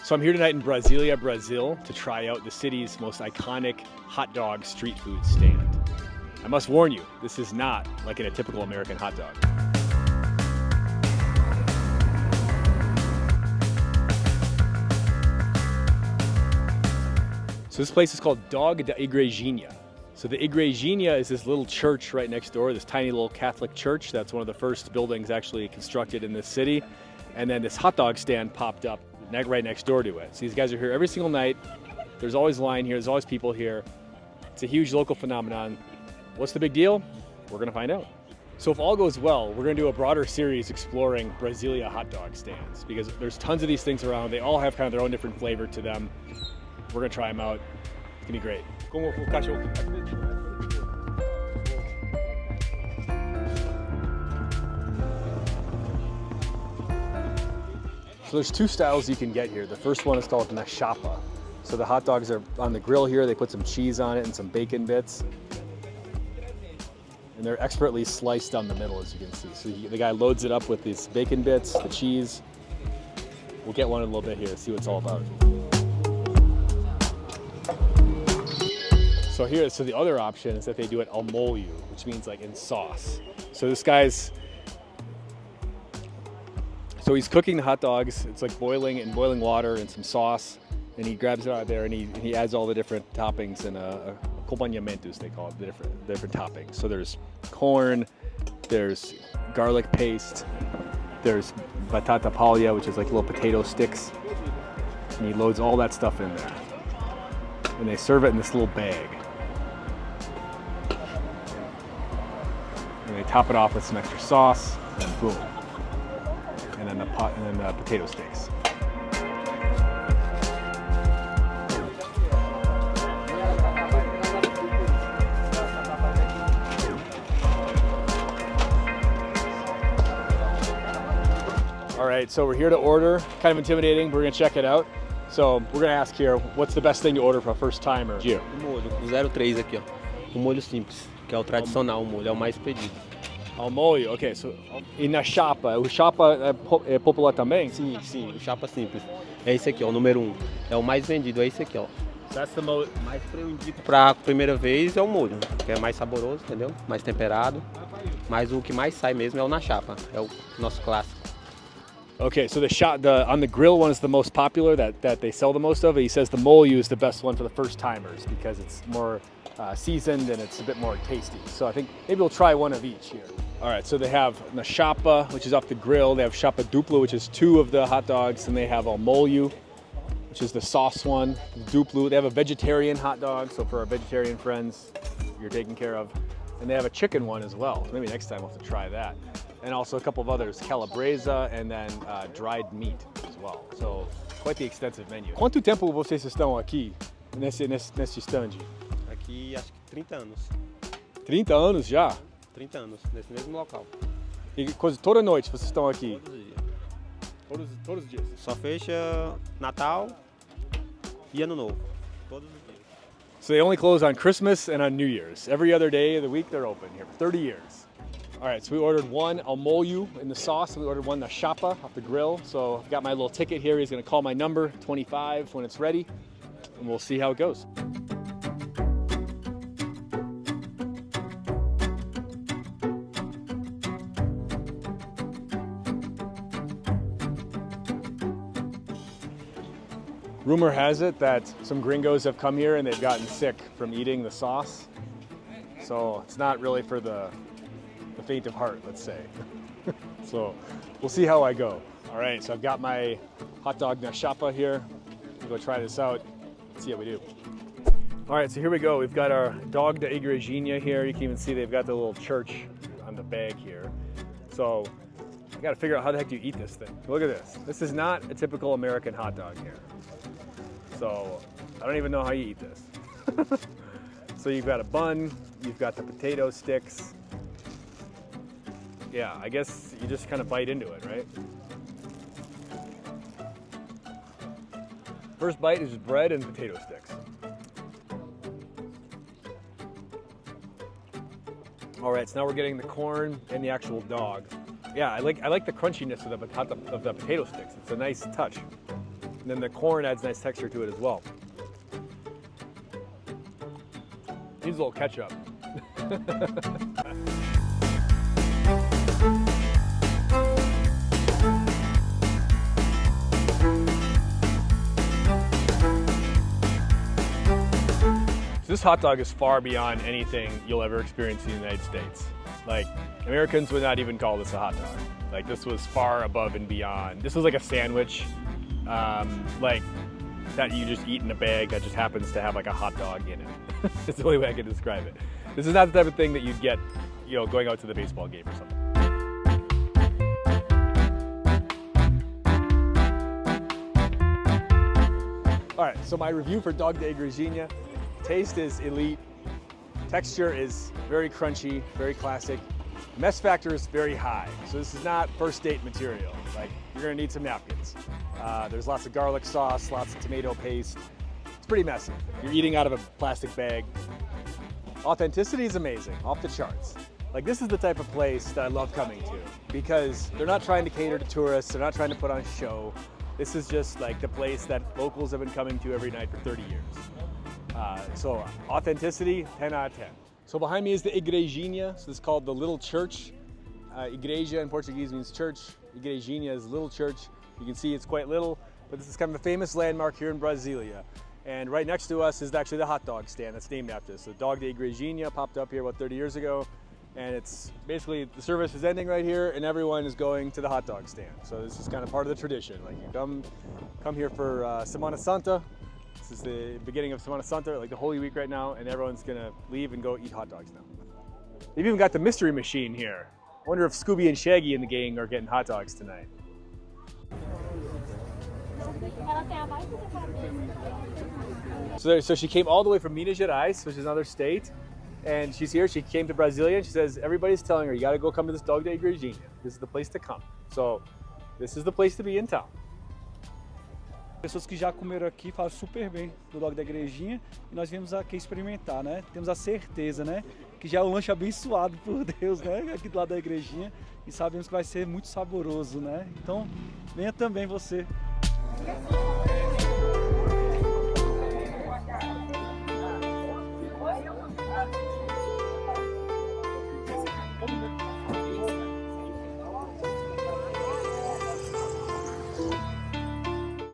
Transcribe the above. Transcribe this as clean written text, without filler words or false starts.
So I'm here tonight in Brasília, Brazil, to try out the city's most iconic hot dog street food stand. I must warn you, this is not like in a typical American hot dog. So this place is called Dog da Igrejinha. So the Igrejinha is this little church right next door, this tiny little Catholic church. That's one of the first buildings actually constructed in this city. And then this hot dog stand popped up right next door to it. So these guys are here every single night. There's always line here, there's always people here. It's a huge local phenomenon. What's the big deal? We're gonna find out. So if all goes well, we're gonna do a broader series exploring Brasília hot dog stands because there's tons of these things around. They all have kind of their own different flavor to them. We're gonna try them out. It's gonna be great. So there's two styles you can get here. The first one is called na chapa. So the hot dogs are on the grill here. They put some cheese on it and some bacon bits. And they're expertly sliced down the middle, as you can see. So the guy loads it up with these bacon bits, the cheese. We'll get one in a little bit here, see what it's all about. So the other option is that they do it al molho, which means like in sauce. So this guy's, he's cooking the hot dogs. It's like boiling water and some sauce. And he grabs it out of there and he adds all the different toppings and acompanhamentos, they call it, the different toppings. So there's corn, there's garlic paste, there's batata palha, which is like little potato sticks. And he loads all that stuff in there. And they serve it in this little bag. And they top it off with some extra sauce, and boom. And then the potato sticks. All right, so we're here to order. Kind of intimidating, we're gonna check it out. So we're gonna ask here, what's the best thing to order for a first timer? O molho, o 03 aqui, ó. O molho simples, que é o tradicional, o molho, é o mais pedido. Al molho, ok. So, e na chapa? O chapa é popular também? Sim, o chapa simples. É esse aqui, ó, o número 1. É o mais vendido, é esse aqui, ó. That's the most... Mais que eu indico pra primeira vez é o molho, que é mais saboroso, entendeu? Mais temperado. Mas o que mais sai mesmo é o na chapa, é o nosso clássico. Okay, so on the grill one is the most popular that they sell the most of. He says the molho is the best one for the first timers because it's more seasoned and it's a bit more tasty. So I think maybe we'll try one of each here. All right, so they have na chapa, which is off the grill. They have chapa duplo, which is 2 of the hot dogs, and they have al molho, which is the sauce one. Duplo. They have a vegetarian hot dog, so for our vegetarian friends, you're taken care of. And they have a chicken one as well. Maybe next time we'll have to try that. And also a couple of others, calabresa and then dried meat as well. So quite the extensive menu. Quanto tempo vocês estão aqui nesse stand? Aqui acho que 30 anos. 30 anos já? 30 anos, nesse mesmo local. E toda noite vocês estão aqui? Todos os dias. Todos os dias? Só fecha Natal e Ano Novo. Todos os dias. So they only close on Christmas and on New Year's. Every other day of the week they're open here for 30 years. All right, so we ordered one al molho in the sauce, and we ordered one na chapa off the grill. So I've got my little ticket here. He's gonna call my number, 25, when it's ready, and we'll see how it goes. Rumor has it that some gringos have come here and they've gotten sick from eating the sauce. So it's not really for the faint of heart, let's say. So we'll see how I go. All right, so I've got my hot dog na chapa here. We'll go try this out, see how we do. All right, so here we go. We've got our Dog da Igrejinha here. You can even see they've got the little church on the bag here. So I gotta figure out how the heck do you eat this thing. Look at this. This is not a typical American hot dog here. So I don't even know how you eat this. So you've got a bun, you've got the potato sticks. Yeah, I guess you just kind of bite into it, right? First bite is bread and potato sticks. All right, so now we're getting the corn and the actual dog. Yeah, I like the crunchiness of the potato sticks. It's a nice touch. And then the corn adds nice texture to it as well. Needs a little ketchup. This hot dog is far beyond anything you'll ever experience in the United States. Like, Americans would not even call this a hot dog. Like, this was far above and beyond. This was like a sandwich, like that you just eat in a bag that just happens to have like a hot dog in it. It's the only way I can describe it. This is not the type of thing that you'd get, you know, going out to the baseball game or something. All right, so my review for Dog da Igrejinha. Taste is elite. Texture is very crunchy, very classic. Mess factor is very high. So this is not first date material. Like, you're gonna need some napkins. There's lots of garlic sauce, lots of tomato paste. It's pretty messy. You're eating out of a plastic bag. Authenticity is amazing, off the charts. Like, this is the type of place that I love coming to because they're not trying to cater to tourists, they're not trying to put on a show. This is just like the place that locals have been coming to every night for 30 years. So authenticity, 10 out of 10. So behind me is the Igrejinha. So this is called the little church. Igreja in Portuguese means church. Igrejinha is little church. You can see it's quite little, but this is kind of a famous landmark here in Brasília. And right next to us is actually the hot dog stand that's named after this. So Dog da Igrejinha popped up here about 30 years ago. And it's basically, the service is ending right here and everyone is going to the hot dog stand. So this is kind of part of the tradition. Like, you come here for Semana Santa. This is the beginning of Semana Santa, like the Holy Week right now, and everyone's gonna leave and go eat hot dogs now. They've even got the mystery machine here. I wonder if Scooby and Shaggy and the gang are getting hot dogs tonight. So she came all the way from Minas Gerais, which is another state, and she's here. She came to Brasília, and she says everybody's telling her, you gotta go come to this Dog da Igrejinha. This is the place to come. So this is the place to be in town. Pessoas que já comeram aqui falam super bem do Dog da Igrejinha e nós viemos aqui experimentar, né? Temos a certeza, né, que já é um lanche abençoado por Deus, né, aqui do lado da Igrejinha, e sabemos que vai ser muito saboroso, né? Então, venha também você.